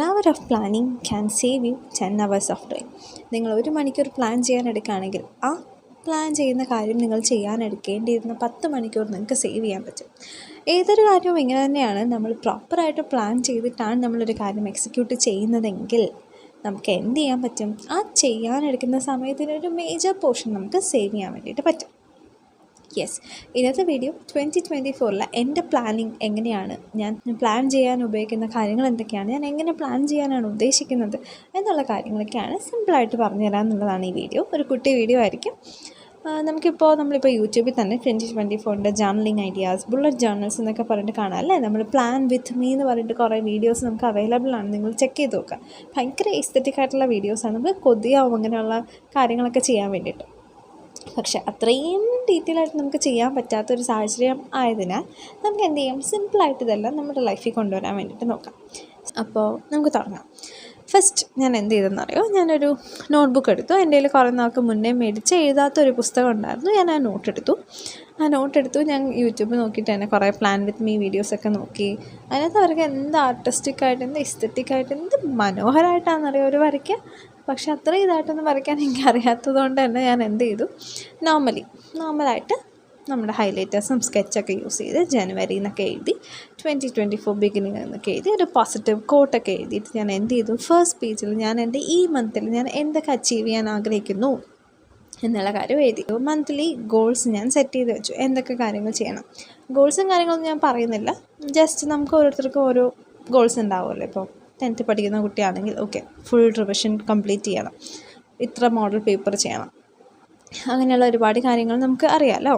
1 hour of planning can save you 10 hours of doing. നിങ്ങൾ 1 മണിക്കൂർ plan ചെയ്യാൻ എടുക്കുകയാണെങ്കിൽ ആ പ്ലാൻ ചെയ്യുന്ന കാര്യം നിങ്ങൾ ചെയ്യാനെടുക്കേണ്ടിയിരുന്ന 10 മണിക്കൂർ നിങ്ങൾക്ക് സേവ് ചെയ്യാൻ പറ്റും. ഏതൊരു കാര്യവും ഇങ്ങനെ തന്നെയാണ്. നമ്മൾ പ്രോപ്പറായിട്ട് പ്ലാൻ ചെയ്തിട്ടാണ് നമ്മളൊരു കാര്യം എക്സിക്യൂട്ട് ചെയ്യുന്നതെങ്കിൽ നമുക്ക് എന്ത് ചെയ്യാൻ പറ്റും? ആ ചെയ്യാനെടുക്കുന്ന സമയത്തിനൊരു മേജർ പോർഷൻ നമുക്ക് സേവ് ചെയ്യാൻ വേണ്ടിയിട്ട് പറ്റും. യെസ്, ഇന്നത്തെ വീഡിയോ 2024 എൻ്റെ പ്ലാനിങ് എങ്ങനെയാണ്, ഞാൻ പ്ലാൻ ചെയ്യാൻ ഉപയോഗിക്കുന്ന കാര്യങ്ങൾ എന്തൊക്കെയാണ്, ഞാൻ എങ്ങനെ പ്ലാൻ ചെയ്യാനാണ് ഉദ്ദേശിക്കുന്നത് എന്നുള്ള കാര്യങ്ങളൊക്കെയാണ് സിമ്പിളായിട്ട് പറഞ്ഞു തരാം എന്നുള്ളതാണ് ഈ വീഡിയോ. ഒരു കുട്ടി വീഡിയോ ആയിരിക്കും. നമ്മളിപ്പോൾ യൂട്യൂബിൽ തന്നെ 2024 ജേർണലിംഗ് ഐഡിയാസ്, ബുള്ളറ്റ് ജേർണൽസ് എന്നൊക്കെ പറഞ്ഞിട്ട് കാണാം അല്ലേ. നമ്മൾ പ്ലാൻ വിത്ത് മീ എന്ന് പറഞ്ഞിട്ട് കുറേ വീഡിയോസ് നമുക്ക് അവൈലബിൾ ആണ്. നിങ്ങൾ ചെക്ക് ചെയ്ത് നോക്കുക. ഭയങ്കര എസ്തെറ്റിക് ആയിട്ടുള്ള വീഡിയോസാണ്. നമുക്ക് കൊതിയാവും അങ്ങനെയുള്ള കാര്യങ്ങളൊക്കെ ചെയ്യാൻ വേണ്ടിയിട്ട്. പക്ഷെ അത്രയും ഡീറ്റെയിൽ ആയിട്ട് നമുക്ക് ചെയ്യാൻ പറ്റാത്തൊരു സാഹചര്യം ആയതിനാൽ നമുക്ക് എന്ത് ചെയ്യാം, സിമ്പിളായിട്ട് ഇതെല്ലാം നമ്മുടെ ലൈഫിൽ കൊണ്ടുവരാൻ വേണ്ടിയിട്ട് നോക്കാം. അപ്പോൾ നമുക്ക് തുടങ്ങാം. ഫസ്റ്റ് ഞാൻ എന്ത് ചെയ്തെന്നറിയോ, ഞാനൊരു നോട്ട്ബുക്ക് എടുത്തു. എൻ്റെ കയ്യിൽ കുറേ നാൾക്ക് മുന്നേ മേടിച്ച് എഴുതാത്തൊരു പുസ്തകം ഉണ്ടായിരുന്നു. ഞാൻ ആ നോട്ടെടുത്തു. ഞാൻ യൂട്യൂബിൽ നോക്കിയിട്ട് തന്നെ കുറേ പ്ലാൻ വിത്ത് മീ വീഡിയോസൊക്കെ നോക്കി. അതിനകത്ത് അവർക്ക് എന്ത് ആർട്ടിസ്റ്റിക്കായിട്ട്, എന്ത് എസ്തെറ്റിക്കായിട്ട്, എന്ത് മനോഹരമായിട്ടാണെന്നറിയോ അവർ വരയ്ക്കുക. പക്ഷെ അത്ര ഇതായിട്ടൊന്നും വരയ്ക്കാൻ എനിക്ക് അറിയാത്തത് കൊണ്ട് തന്നെ ഞാൻ എന്ത് ചെയ്തു, നോർമലായിട്ട് നമ്മുടെ ഹൈലൈറ്റേഴ്സും സ്കെച്ചൊക്കെ യൂസ് ചെയ്ത് ജനുവരി എന്നൊക്കെ എഴുതി, 2024 ബിഗിനിങ് എന്നൊക്കെ എഴുതി, ഒരു പോസിറ്റീവ് കോട്ടൊക്കെ എഴുതിയിട്ട് ഞാൻ എന്ത് ചെയ്തു, ഫസ്റ്റ് പേജിൽ ഞാൻ എൻ്റെ ഈ മന്തിൽ ഞാൻ എന്തൊക്കെ അച്ചീവ് ചെയ്യാൻ ആഗ്രഹിക്കുന്നു എന്നുള്ള കാര്യം എഴുതി. മന്ത്ലി ഗോൾസ് ഞാൻ സെറ്റ് ചെയ്ത് വെച്ചു, എന്തൊക്കെ കാര്യങ്ങൾ ചെയ്യണം. ഗോൾസും കാര്യങ്ങളൊന്നും ഞാൻ പറയുന്നില്ല, ജസ്റ്റ് നമുക്ക് ഓരോരുത്തർക്കും ഓരോ ഗോൾസ് ഉണ്ടാവുമല്ലോ. ഇപ്പോൾ 10th പഠിക്കുന്ന കുട്ടിയാണെങ്കിൽ ഓക്കെ, ഫുൾ റിവിഷൻ കംപ്ലീറ്റ് ചെയ്യണം, ഇത്ര മോഡൽ പേപ്പർ ചെയ്യണം, അങ്ങനെയുള്ള ഒരുപാട് കാര്യങ്ങൾ നമുക്ക് അറിയാമല്ലോ.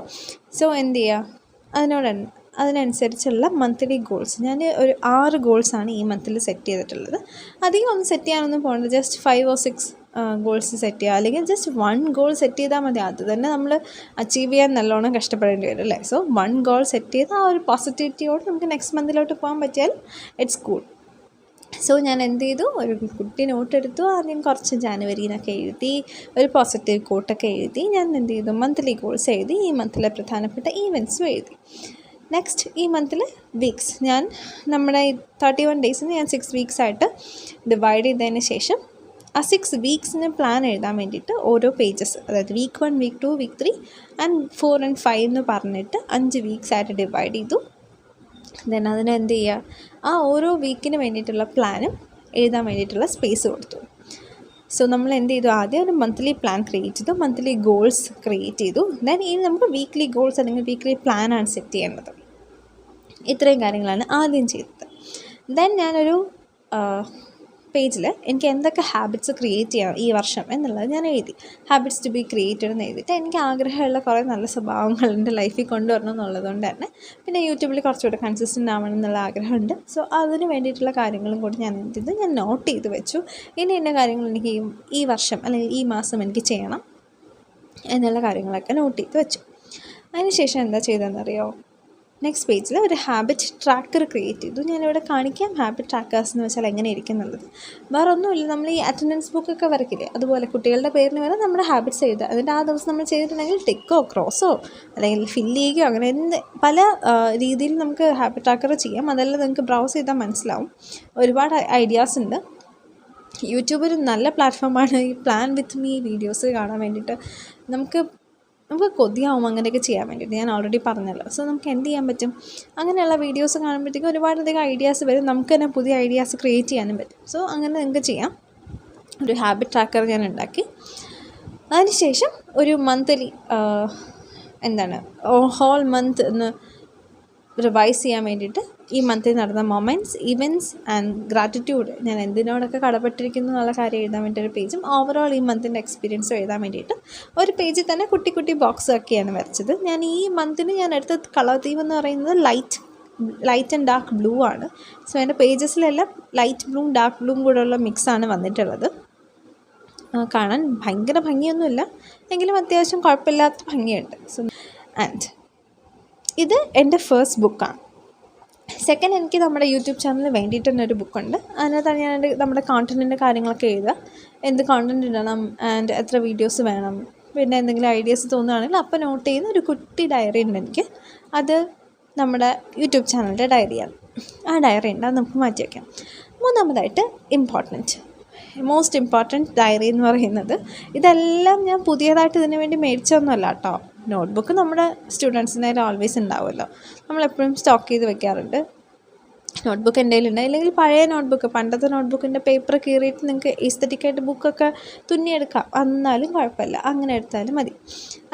സോ എന്ത് ചെയ്യുക, അതിനനുസരിച്ചുള്ള മന്ത്ലി ഗോൾസ് ഞാൻ ഒരു 6 ഗോൾസാണ് ഈ മന്തിൽ സെറ്റ് ചെയ്തിട്ടുള്ളത്. അധികം ഒന്നും സെറ്റ് ചെയ്യാനൊന്നും പോകണ്ട, ജസ്റ്റ് 5 or 6 ഗോൾസ് സെറ്റ് ചെയ്യുക, അല്ലെങ്കിൽ ജസ്റ്റ് 1 ഗോൾ സെറ്റ് ചെയ്താൽ മതി. അത് തന്നെ നമ്മൾ അച്ചീവ് ചെയ്യാൻ നല്ലോണം കഷ്ടപ്പെടേണ്ടി വരും അല്ലേ. സോ 1 ഗോൾ സെറ്റ് ചെയ്ത് ആ ഒരു പോസിറ്റിവിറ്റിയോട് നമുക്ക് നെക്സ്റ്റ് മന്തിലോട്ട് പോകാൻ പറ്റിയാൽ ഇറ്റ്സ് കൂൾ. സോ ഞാൻ എന്ത് ചെയ്തു, ഒരു കുട്ടി നോട്ടെടുത്തു. ആദ്യം കുറച്ച് ജാനുവരി എന്നൊക്കെ എഴുതി, ഒരു പോസിറ്റീവ് കോട്ടൊക്കെ എഴുതി. ഞാൻ എന്ത് ചെയ്തു, മന്ത്ലി ഗോൾസ് എഴുതി, ഈ മന്തിലെ പ്രധാനപ്പെട്ട ഈവൻറ്റ്സും എഴുതി. നെക്സ്റ്റ് ഈ മന്തിൽ വീക്സ്, ഞാൻ നമ്മുടെ 31 ഡേയ്സിന് ഞാൻ 6 വീക്സായിട്ട് ഡിവൈഡ് ചെയ്തതിന് ശേഷം ആ 6 വീക്സിന് പ്ലാൻ എഴുതാൻ വേണ്ടിയിട്ട് ഓരോ പേജസ്, അതായത് week 1, week 2, week 3 and 4 and 5 എന്ന് പറഞ്ഞിട്ട് 5 വീക്സായിട്ട് ഡിവൈഡ് ചെയ്തു. ദെൻ അതിനെന്ത് ചെയ്യുക, ആ ഓരോ വീക്കിന് വേണ്ടിയിട്ടുള്ള പ്ലാനും എഴുതാൻ വേണ്ടിയിട്ടുള്ള സ്പേസ് കൊടുത്തു. സോ നമ്മൾ എന്ത് ചെയ്തു, ആദ്യം ഒരു മന്ത്ലി പ്ലാൻ ക്രിയേറ്റ് ചെയ്തു, മന്ത്ലി ഗോൾസ് ക്രിയേറ്റ് ചെയ്തു. ദെൻ ഇനി നമുക്ക് വീക്ക്ലി ഗോൾസ് അല്ലെങ്കിൽ വീക്ക്ലി പ്ലാനാണ് സെറ്റ് ചെയ്യേണ്ടത്. ഇത്രയും കാര്യങ്ങളാണ് ആദ്യം ചെയ്തത്. ദെൻ ഞാനൊരു പേജിൽ എനിക്ക് എന്തൊക്കെ ഹാബിറ്റ്സ് ക്രിയേറ്റ് ചെയ്യണം ഈ വർഷം എന്നുള്ളത് ഞാൻ എഴുതി. ഹാബിറ്റ്സ് ടു ബി ക്രിയേറ്റഡ് എന്ന് എഴുതിയിട്ട് എനിക്ക് ആഗ്രഹമുള്ള കുറേ നല്ല സ്വഭാവങ്ങൾ എൻ്റെ ലൈഫിൽ കൊണ്ടുവരണം എന്നുള്ളതുകൊണ്ട് തന്നെ, പിന്നെ യൂട്യൂബിൽ കുറച്ചുകൂടെ കൺസിസ്റ്റൻ്റ് ആവണം എന്നുള്ള ആഗ്രഹമുണ്ട്. സോ അതിന് വേണ്ടിയിട്ടുള്ള കാര്യങ്ങളും കൂടി ഞാൻ എന്ത് ചെയ്തു, ഞാൻ നോട്ട് ചെയ്ത് വെച്ചു. ഇനി എൻ്റെ കാര്യങ്ങൾ എനിക്ക് ഈ വർഷം അല്ലെങ്കിൽ ഈ മാസം എനിക്ക് ചെയ്യണം എന്നുള്ള കാര്യങ്ങളൊക്കെ നോട്ട് ചെയ്ത് വെച്ചു. അതിനുശേഷം എന്താ ചെയ്തതെന്നറിയോ, നെക്സ്റ്റ് പേജിൽ ഒരു ഹാബിറ്റ് ട്രാക്കർ ക്രിയേറ്റ് ചെയ്തു. ഞാനിവിടെ കാണിക്കാം ഹാബിറ്റ് ട്രാക്കേഴ്സ് എന്ന് വെച്ചാൽ എങ്ങനെ ഇരിക്കും എന്നുള്ളത്. വേറെ ഒന്നുമില്ല, നമ്മൾ ഈ അറ്റൻഡൻസ് ബുക്കൊക്കെ വരയ്ക്കില്ലേ, അതുപോലെ കുട്ടികളുടെ പേരിന് വരെ നമ്മുടെ ഹാബിറ്റ്സ് എഴുതുക. അതിൻ്റെ ആ ദിവസം നമ്മൾ ചെയ്തിട്ടുണ്ടെങ്കിൽ ടിക്കോ ക്രോസോ അല്ലെങ്കിൽ ഫില്ല് ചെയ്യുകയോ അങ്ങനെ പല രീതിയിൽ നമുക്ക് ഹാബിറ്റ് ട്രാക്കർ ചെയ്യാം. അതെല്ലാം നിങ്ങൾക്ക് ബ്രൗസ് ചെയ്താൽ മനസ്സിലാവും. ഒരുപാട് ഐഡിയാസ് ഉണ്ട്. യൂട്യൂബ് ഒരു നല്ല പ്ലാറ്റ്ഫോമാണ് ഈ പ്ലാൻ വിത്ത് മീ വീഡിയോസ് കാണാൻ വേണ്ടിയിട്ട്. നമുക്ക് കൊതിയാവും അങ്ങനെയൊക്കെ ചെയ്യാൻ വേണ്ടിയിട്ട്, ഞാൻ ഓൾറെഡി പറഞ്ഞല്ലോ. സോ നമുക്ക് എന്ത് ചെയ്യാൻ പറ്റും, അങ്ങനെയുള്ള വീഡിയോസ് കാണുമ്പോഴത്തേക്കും ഒരുപാടധികം ഐഡിയാസ് വരും, നമുക്ക് തന്നെ പുതിയ ഐഡിയാസ് ക്രിയേറ്റ് ചെയ്യാനും പറ്റും. സോ അങ്ങനെ നിങ്ങൾക്ക് ചെയ്യാം. ഒരു ഹാബിറ്റ് ട്രാക്കർ ഞാൻ ഉണ്ടാക്കി. അതിനുശേഷം ഒരു മന്ത്ലി ഹോൾ മന്ത് എന്ന് റിവൈസ് ചെയ്യാൻ വേണ്ടിയിട്ട് ഈ മന്തിൽ നടന്ന മൊമെൻറ്റ്സ്, ഇവൻറ്റ്സ് ആൻഡ് ഗ്രാറ്റിറ്റ്യൂഡ്, ഞാൻ എന്തിനോടൊക്കെ കടപ്പെട്ടിരിക്കുന്നു എന്നുള്ള കാര്യം എഴുതാൻ വേണ്ടി ഒരു പേജും ഓവറോൾ ഈ മന്തിൻ്റെ എക്സ്പീരിയൻസും എഴുതാൻ വേണ്ടിയിട്ട് ഒരു പേജിൽ തന്നെ കുട്ടി കുട്ടി ബോക്സൊക്കെയാണ് വരച്ചത്. ഞാൻ ഈ മന്തിന് ഞാൻ എടുത്ത കളർ തീം എന്ന് പറയുന്നത് ലൈറ്റ് ആൻഡ് ഡാർക്ക് ബ്ലൂ ആണ്. സോ എൻ്റെ പേജസിലെല്ലാം ലൈറ്റ് ബ്ലൂവും ഡാർക്ക് ബ്ലൂവും കൂടെയുള്ള മിക്സാണ് വന്നിട്ടുള്ളത്. കാണാൻ ഭയങ്കര ഭംഗിയൊന്നുമില്ല, എങ്കിലും അത്യാവശ്യം കുഴപ്പമില്ലാത്ത ഭംഗിയുണ്ട്. സോ ആൻഡ് ഇത് എൻ്റെ ഫസ്റ്റ് ബുക്കാണ്. സെക്കൻഡ്, എനിക്ക് നമ്മുടെ യൂട്യൂബ് ചാനലിന് വേണ്ടിയിട്ട് തന്നെ ഒരു ബുക്കുണ്ട്. അതിനകത്താണ് ഞാൻ നമ്മുടെ കോണ്ടൻറ്റിൻ്റെ കാര്യങ്ങളൊക്കെ എഴുതുക, എന്ത് കോണ്ടൻറ്റ് ഇടണം ആൻഡ് എത്ര വീഡിയോസ് വേണം, പിന്നെ എന്തെങ്കിലും ഐഡിയാസ് തോന്നുകയാണെങ്കിൽ അപ്പോൾ നോട്ട് ചെയ്യുന്ന ഒരു കുട്ടി ഡയറി ഉണ്ട് എനിക്ക്. അത് നമ്മുടെ യൂട്യൂബ് ചാനലിൻ്റെ ഡയറിയാണ്. ആ ഡയറി ഉണ്ട്, അത് നമുക്ക് മാറ്റി വയ്ക്കാം. മൂന്നാമതായിട്ട് മോസ്റ്റ് ഇമ്പോർട്ടൻറ്റ് ഡയറി എന്ന് പറയുന്നത്, ഇതെല്ലാം ഞാൻ പുതിയതായിട്ട് ഇതിനു വേണ്ടി മേടിച്ചൊന്നുമല്ല കേട്ടോ. നോട്ട്ബുക്ക് നമ്മുടെ സ്റ്റുഡൻസിന് ഓൾവേസ് ഉണ്ടാവുമല്ലോ, നമ്മളെപ്പോഴും സ്റ്റോക്ക് ചെയ്ത് വെക്കാറുണ്ട്. നോട്ട്ബുക്ക് എൻ്റെ കയ്യിലുണ്ട്. അല്ലെങ്കിൽ പഴയ നോട്ട്ബുക്ക്, പണ്ടത്തെ നോട്ട്ബുക്കിൻ്റെ പേപ്പർ കീറിയിട്ട് നിങ്ങൾക്ക് ഈസ്തറ്റിക്കായിട്ട് ബുക്കൊക്കെ തുന്നിയെടുക്കാം, എന്നാലും കുഴപ്പമില്ല, അങ്ങനെ എടുത്താലും മതി.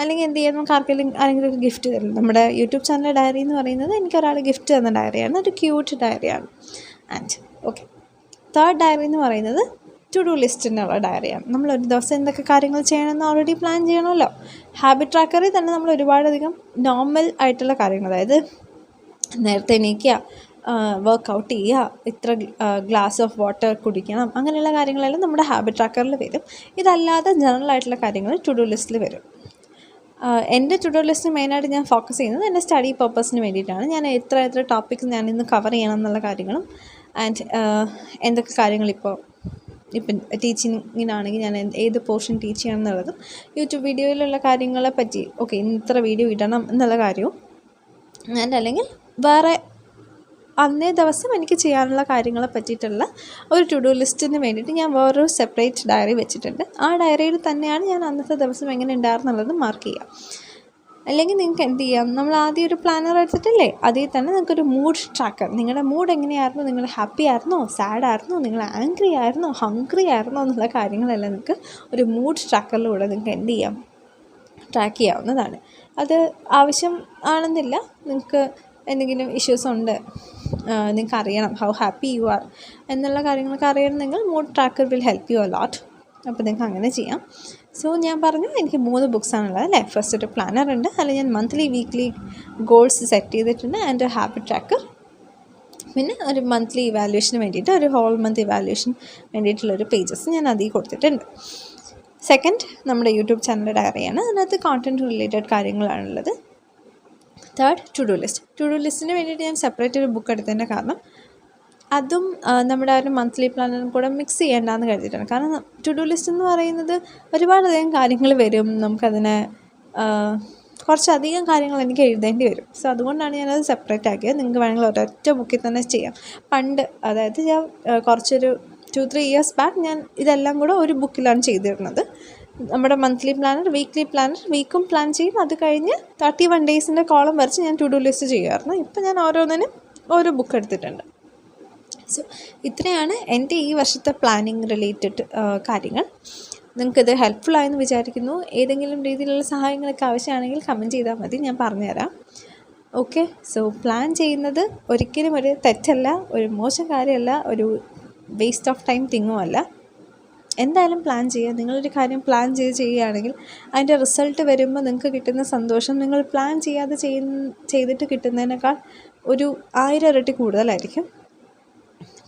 അല്ലെങ്കിൽ എന്ത് ചെയ്യാം, നമുക്ക് ആരെങ്കിലും ഒരു ഗിഫ്റ്റ് തരും. നമ്മുടെ യൂട്യൂബ് ചാനൽ ഡയറി എന്ന് പറയുന്നത് എനിക്കൊരാൾ ഗിഫ്റ്റ് തന്ന ഡയറിയാണ്, ഒരു ക്യൂട്ട് ഡയറിയാണ്. ആൻഡ് ഓക്കെ, തേർഡ് ഡയറി എന്ന് പറയുന്നത് ടു ഡു ലിസ്റ്റിനുള്ള ഡയറിയാണ്. നമ്മളൊരു ദിവസം എന്തൊക്കെ കാര്യങ്ങൾ ചെയ്യണമെന്ന് ഓൾറെഡി പ്ലാൻ ചെയ്യണമല്ലോ. ഹാബിറ്റ് ട്രാക്കറിൽ തന്നെ നമ്മൾ ഒരുപാടധികം നോർമൽ ആയിട്ടുള്ള കാര്യങ്ങൾ, അതായത് നേരത്തെ എണീക്കുക, വർക്കൗട്ട് ചെയ്യുക, ഇത്ര ഗ്ലാസ് ഓഫ് വാട്ടർ കുടിക്കണം, അങ്ങനെയുള്ള കാര്യങ്ങളെല്ലാം നമ്മുടെ ഹാബിറ്റ് ട്രാക്കറിൽ വരും. ഇതല്ലാതെ ജനറൽ ആയിട്ടുള്ള കാര്യങ്ങൾ ടു ഡു ലിസ്റ്റിൽ വരും. എൻ്റെ ടു ഡു ലിസ്റ്റ് മെയിനായിട്ട് ഞാൻ ഫോക്കസ് ചെയ്യുന്നത് എൻ്റെ സ്റ്റഡി പർപ്പസിന് വേണ്ടിയിട്ടാണ്. ഞാൻ എത്ര ടോപ്പിക്സ് ഞാൻ ഇന്ന് കവർ ചെയ്യണം എന്നുള്ള കാര്യങ്ങളും, ആൻഡ് എന്തൊക്കെ കാര്യങ്ങളിപ്പോൾ ടീച്ചിങ്ങിനാണെങ്കിൽ ഞാൻ ഏത് പോർഷൻ ടീച്ച് ചെയ്യണം എന്നുള്ളതും, യൂട്യൂബ് വീഡിയോയിലുള്ള കാര്യങ്ങളെ പറ്റി ഓക്കെ ഇത്ര വീഡിയോ ഇടണം എന്നുള്ള കാര്യവും, ആൻഡ് അല്ലെങ്കിൽ വേറെ അന്നേ ദിവസം എനിക്ക് ചെയ്യാനുള്ള കാര്യങ്ങളെ പറ്റിയിട്ടുള്ള ഒരു ടു ഡു ലിസ്റ്റിന് വേണ്ടിയിട്ട് ഞാൻ വേറൊരു സെപ്പറേറ്റ് ഡയറി വെച്ചിട്ടുണ്ട്. ആ ഡയറിയിൽ തന്നെയാണ് ഞാൻ അന്നത്തെ ദിവസം എങ്ങനെ ഉണ്ടായിരുന്നുള്ളത് മാർക്ക് ചെയ്യുക. അല്ലെങ്കിൽ നിങ്ങൾക്ക് എന്ത് ചെയ്യാം, നമ്മൾ ആദ്യം ഒരു പ്ലാനർ എടുത്തിട്ടില്ലേ, അതിൽ തന്നെ നിങ്ങൾക്കൊരു മൂഡ് ട്രാക്കർ, നിങ്ങളുടെ മൂഡ് എങ്ങനെയായിരുന്നു, നിങ്ങൾ ഹാപ്പി ആയിരുന്നോ, സാഡ് ആയിരുന്നോ, നിങ്ങൾ ആംഗ്രി ആയിരുന്നോ, ഹംഗ്രി ആയിരുന്നോ എന്നുള്ള കാര്യങ്ങളെല്ലാം നിങ്ങൾക്ക് ഒരു മൂഡ് ട്രാക്കറിലൂടെ നിങ്ങൾക്ക് എന്ത് ചെയ്യാം, ട്രാക്ക് ചെയ്യാവുന്നതാണ്. അത് ആവശ്യം ആണെന്നില്ല, നിങ്ങൾക്ക് എന്തെങ്കിലും ഇഷ്യൂസ് ഉണ്ട്, നിങ്ങൾക്ക് അറിയണം ഹൗ ഹാപ്പി യു ആർ എന്നുള്ള കാര്യങ്ങളൊക്കെ അറിയണമെങ്കിൽ mood tracker will help you a lot. അപ്പോൾ നിങ്ങൾക്ക് അങ്ങനെ ചെയ്യാം. സോ ഞാൻ പറഞ്ഞു എനിക്ക് 3 ബുക്സാണുള്ളത് അല്ലേ. ഫസ്റ്റ് ഒരു പ്ലാനർ ഉണ്ട്, അല്ലെങ്കിൽ ഞാൻ മന്ത്ലി വീക്ക്ലി ഗോൾസ് സെറ്റ് ചെയ്തിട്ടുണ്ട്, ആൻഡ് ഒരു ഹാബിറ്റ് ട്രാക്കർ, പിന്നെ ഒരു മന്ത്ലി ഇവാലുവേഷന് വേണ്ടിയിട്ട് ഒരു ഹോൾ മന്ത് ഇവാലുവേഷൻ വേണ്ടിയിട്ടുള്ളൊരു പേജസ് ഞാൻ അതിൽ കൊടുത്തിട്ടുണ്ട്. സെക്കൻഡ് നമ്മുടെ യൂട്യൂബ് ചാനൽ ഡയറിയാണ്, അതിനകത്ത് കോണ്ടൻറ്റ് റിലേറ്റഡ് കാര്യങ്ങളാണുള്ളത്. തേർഡ് ടു ഡു ലിസ്റ്റിന് വേണ്ടിയിട്ട് ഞാൻ സെപ്പറേറ്റ് ഒരു ബുക്ക് എടുത്തതിൻ്റെ കാരണം അതും നമ്മുടെ ഒരു മന്ത്ലി പ്ലാനറും കൂടെ മിക്സ് ചെയ്യേണ്ടെന്ന് കരുതിയിട്ടാണ്. കാരണം ടു ഡു ലിസ്റ്റ് എന്ന് പറയുന്നത് ഒരുപാടധികം കാര്യങ്ങൾ വരും, നമുക്കതിനെ കുറച്ചധികം കാര്യങ്ങൾ എനിക്ക് എഴുതേണ്ടി വരും. സോ അതുകൊണ്ടാണ് ഞാനത് സെപ്പറേറ്റ് ആക്കിയത്. നിങ്ങൾക്ക് വേണമെങ്കിൽ ഒരൊറ്റ ബുക്കിൽ തന്നെ ചെയ്യാം. പണ്ട് അതായത് ഞാൻ കുറച്ചൊരു 2-3 ഇയേഴ്സ് ബാക്ക് ഞാൻ ഇതെല്ലാം കൂടെ ഒരു ബുക്കിലാണ് ചെയ്തിരുന്നത്. നമ്മുടെ മന്ത്ലി പ്ലാനർ, വീക്ക്ലി പ്ലാനർ, വീക്കും പ്ലാൻ ചെയ്യും, അത് കഴിഞ്ഞ് 31 ഡേയ്സിൻ്റെ കോളം വരച്ച് ഞാൻ ടു ഡു ലിസ്റ്റ് ചെയ്യുമായിരുന്നു. ഇപ്പോൾ ഞാൻ ഓരോന്നിനും ഓരോ ബുക്ക് എടുത്തിട്ടുണ്ട്. സോ ഇത്രയാണ് എൻ്റെ ഈ വർഷത്തെ പ്ലാനിങ് റിലേറ്റഡ് കാര്യങ്ങൾ. നിങ്ങൾക്കിത് ഹെൽപ്ഫുള്ളായെന്ന് വിചാരിക്കുന്നു. ഏതെങ്കിലും രീതിയിലുള്ള സഹായങ്ങളൊക്കെ ആവശ്യമാണെങ്കിൽ കമൻറ്റ് ചെയ്താൽ മതി, ഞാൻ പറഞ്ഞുതരാം. ഓക്കെ, സോ പ്ലാൻ ചെയ്യുന്നത് ഒരിക്കലും ഒരു തെറ്റല്ല, ഒരു മോശം കാര്യമല്ല, ഒരു വേസ്റ്റ് ഓഫ് ടൈം തിങ്ങുമല്ല. എന്തായാലും പ്ലാൻ ചെയ്യുക. നിങ്ങളൊരു കാര്യം പ്ലാൻ ചെയ്യുകയാണെങ്കിൽ അതിൻ്റെ റിസൾട്ട് വരുമ്പോൾ നിങ്ങൾക്ക് കിട്ടുന്ന സന്തോഷം നിങ്ങൾ പ്ലാൻ ചെയ്യാതെ ചെയ്തിട്ട് കിട്ടുന്നതിനേക്കാൾ ഒരു 1000 ഇരട്ടി കൂടുതലായിരിക്കും.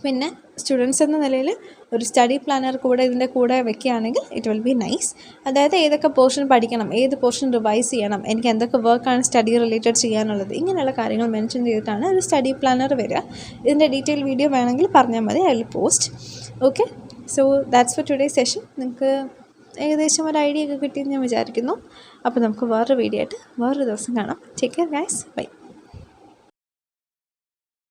പിന്നെ സ്റ്റുഡൻസ് എന്ന നിലയിൽ ഒരു സ്റ്റഡി പ്ലാനർ കൂടെ ഇതിൻ്റെ കൂടെ വെക്കുകയാണെങ്കിൽ ഇറ്റ് വിൽ ബി നൈസ്. അതായത് ഏതൊക്കെ പോർഷൻ പഠിക്കണം, ഏത് പോർഷൻ റിവൈസ് ചെയ്യണം, എനിക്ക് എന്തൊക്കെ വർക്കാണ് സ്റ്റഡി റിലേറ്റഡ് ചെയ്യാനുള്ളത്, ഇങ്ങനെയുള്ള കാര്യങ്ങൾ മെൻഷൻ ചെയ്തിട്ടാണ് ഒരു സ്റ്റഡി പ്ലാനർ വരിക. ഇതിൻ്റെ ഡീറ്റെയിൽ വീഡിയോ വേണമെങ്കിൽ പറഞ്ഞാൽ മതി, I will post. Okay, so that's for today session. നിങ്ങൾക്ക് ഏകദേശം ഒരു ഐഡിയ ഒക്കെ കിട്ടിയെന്ന് ഞാൻ വിചാരിക്കുന്നു. അപ്പോൾ നമുക്ക് വേറൊരു വീഡിയോ ആയിട്ട് വേറൊരു ദിവസം കാണാം. Take care guys, by.